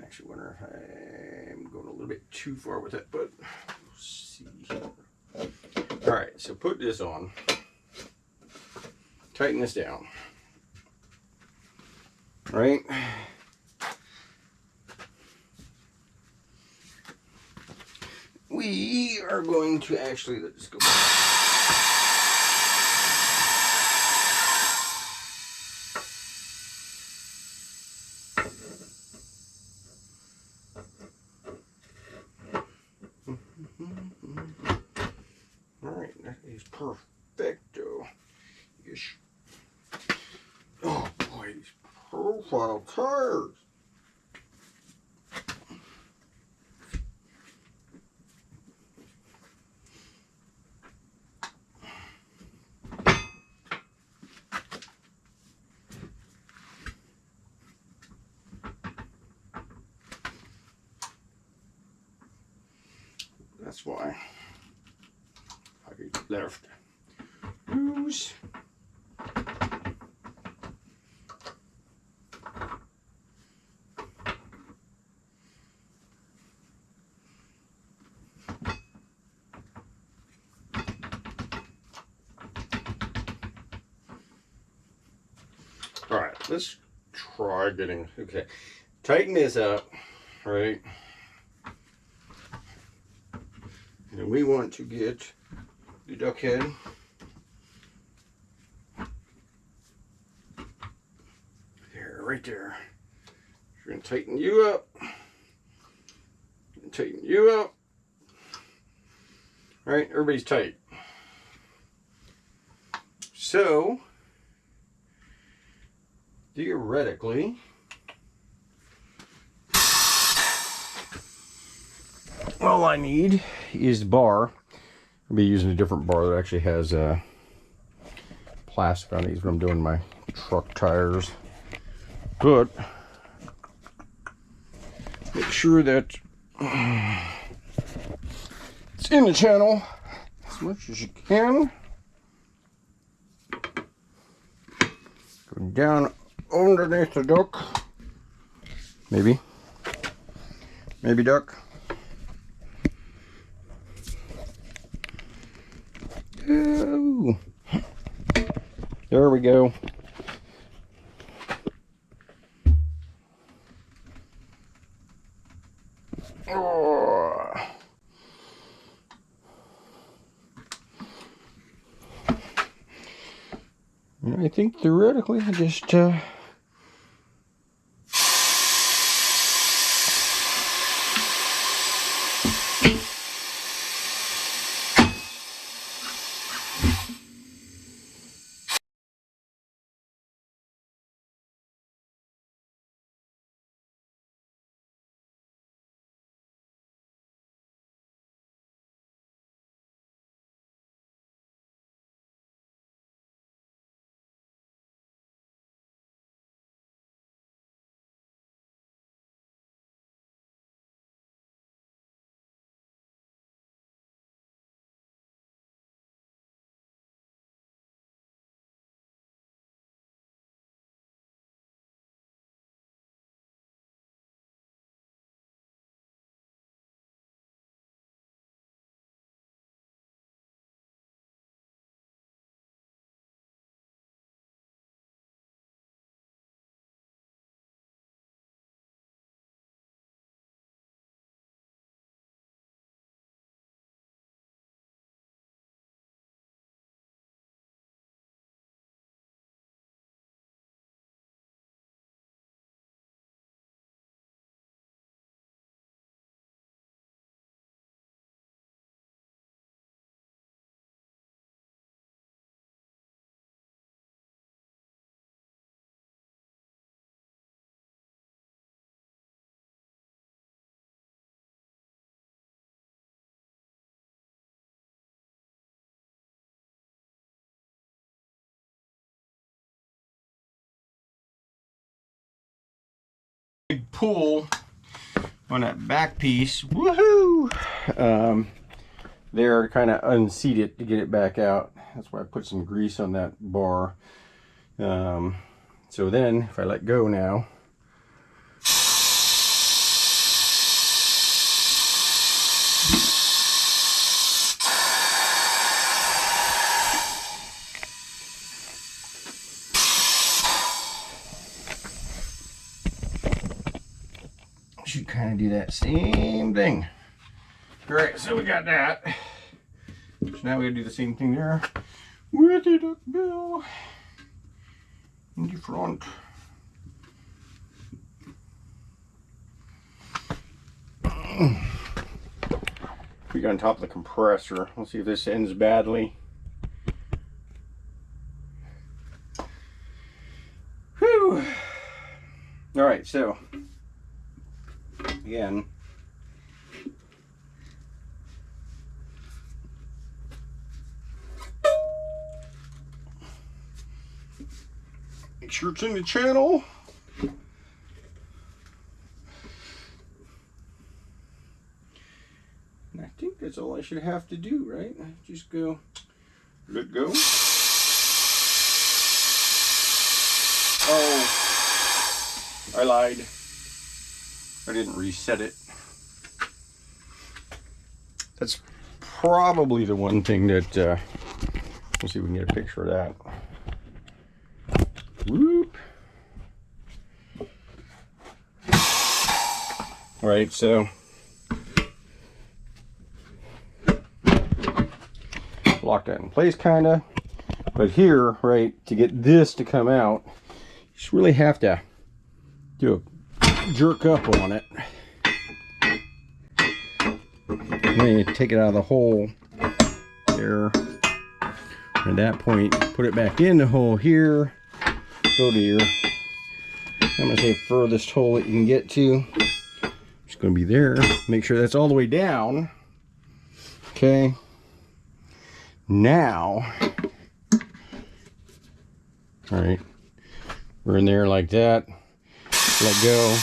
actually wonder if I'm going a little bit too far with it, but we'll see. All right, so put this on. Tighten this down. All right. We are going to actually, let's go back. All right, that is perfecto. Yes. Oh boy, these profile tires. That's why I left loose. All right, let's try getting, okay. Tighten this up, right? And we want to get the duck head there, right there. We're gonna tighten you up. Tighten you up. All right, everybody's tight. So, theoretically, all I need is the bar. I'll be using a different bar that actually has plastic on these when I'm doing my truck tires. But make sure that it's in the channel as much as you can. Go down underneath the duck. Maybe duck. Ooh. There we go. Oh. And I think theoretically I just pull on that back piece, woohoo, there, kind of unseat it to get it back out. That's why I put some grease on that bar. So then if I let go now, should kind of do that same thing. All right, so we got that. So now we gotta do the same thing there with the duck bill in the front. We got on top of the compressor. Let's see if this ends badly. Whew. All right, so again, make sure it's in the channel. And I think that's all I should have to do, right? Just go, let go. Oh, I lied. I didn't reset it. That's probably the one thing that, let's see if we can get a picture of that. Whoop. All right, so lock that in place kind of, but here, right, to get this to come out, you just really have to do a jerk up on it. And then you take it out of the hole there. At that point, put it back in the hole here. Go to your, I'm going to say furthest hole that you can get to. It's going to be there. Make sure that's all the way down. Okay. Now, all right, we're in there like that. Let go.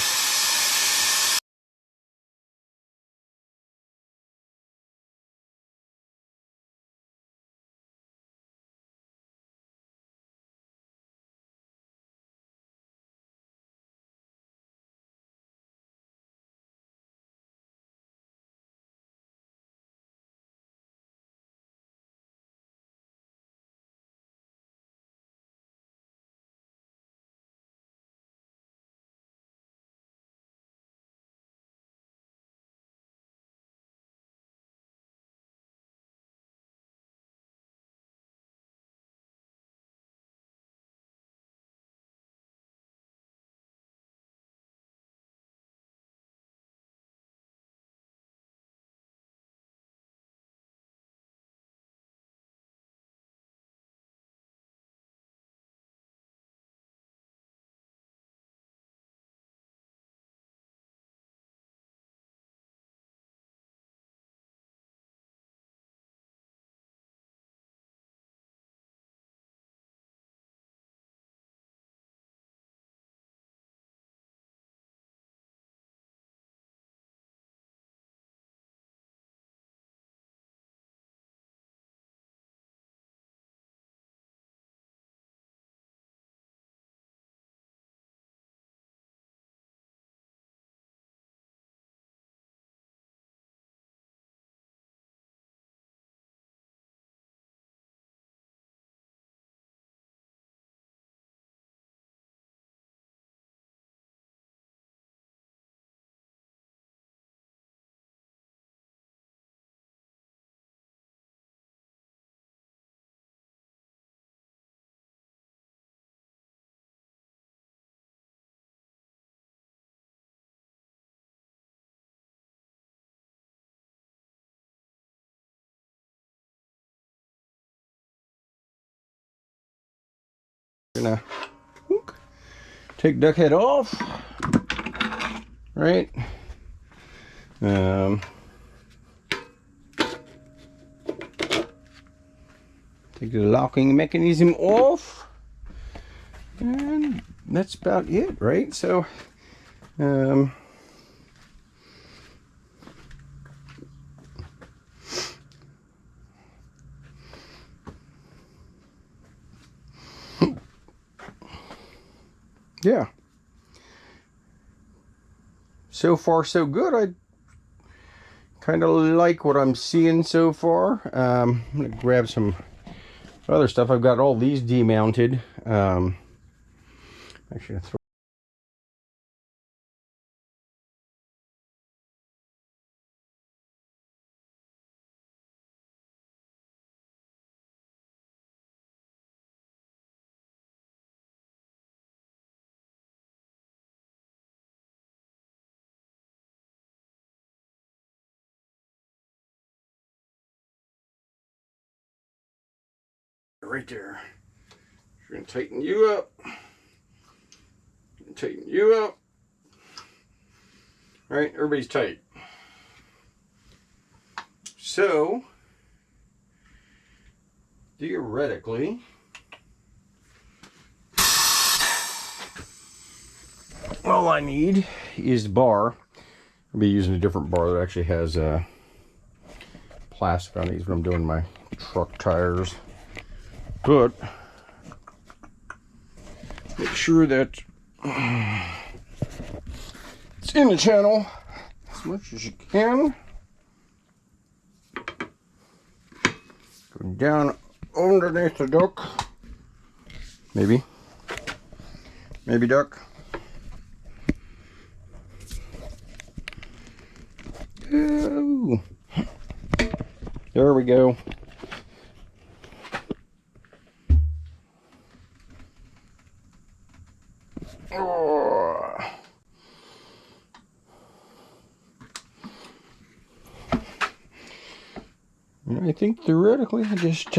Gonna take duck head off, right? Take the locking mechanism off, and that's about it, right? So Um, yeah. So far, so good. I kind of like what I'm seeing so far. I'm going to grab some other stuff. I've got all these demounted. Actually, throw right there. We're going to tighten you up. Tighten you up. All right, everybody's tight. So, theoretically, all I need is the bar. I'll be using a different bar that actually has plastic on these when I'm doing my truck tires. But make sure that it's in the channel as much as you can. Going down underneath the duck. Maybe duck. Ooh. There we go. Oh. I think theoretically I just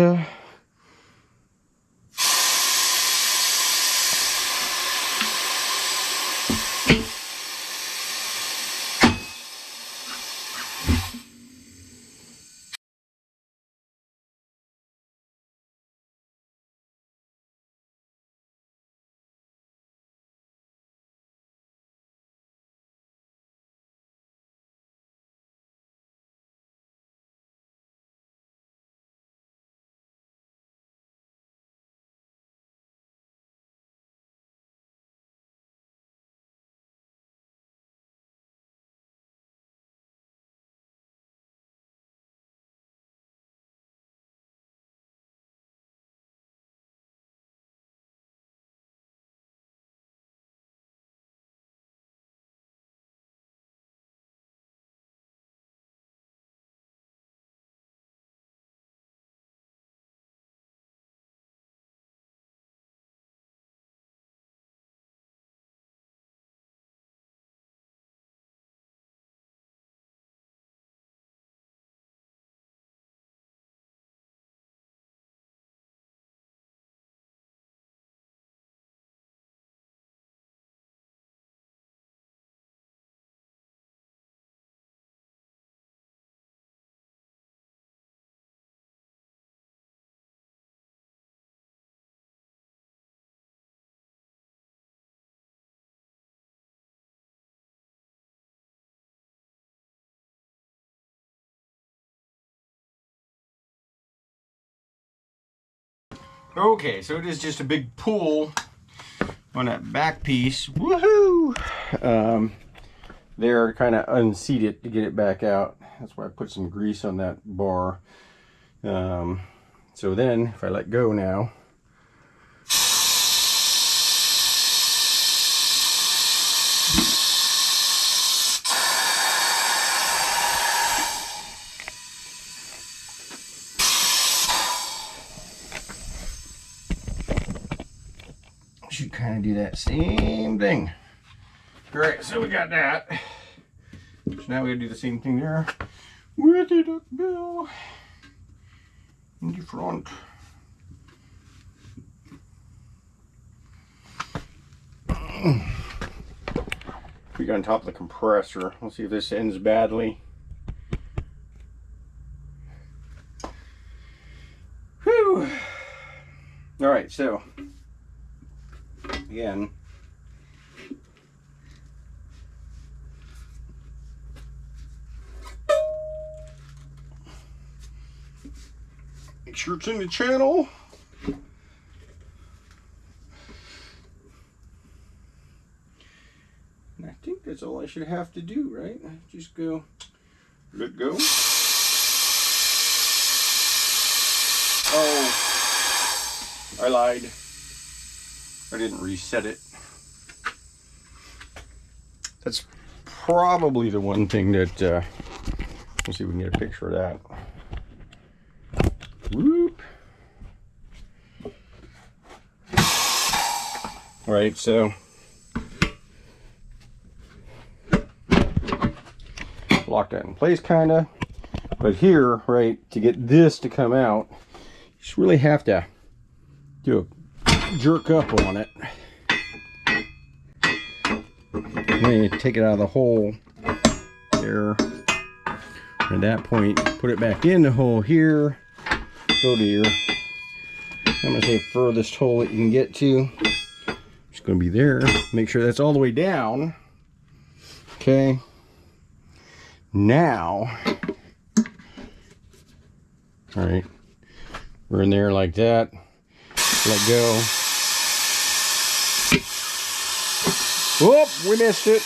okay, so it is just a big pull on that back piece. Woohoo! There, kind of unseat it to get it back out. That's why I put some grease on that bar. So then, if I let go now, should kind of do that same thing. All right, so we got that. So now we gotta do the same thing there with the duck bill in the front. We got on top of the compressor. Let's see if this ends badly. Whew. All right, so again, Make sure it's in the channel. And I think that's all I should have to do, right? Just go, let go. Oh, I lied. I didn't reset it. That's probably the one thing that, let's see if we can get a picture of that. Whoop. All right, so lock that in place kind of, but here, right, to get this to come out, you just really have to do a jerk up on it. Then you take it out of the hole there. At that point, put it back in the hole here. Go to your, I'm going to say furthest hole that you can get to. It's going to be there. Make sure that's all the way down. Okay. Now, all right, we're in there like that. Let go. Whoop, we missed it.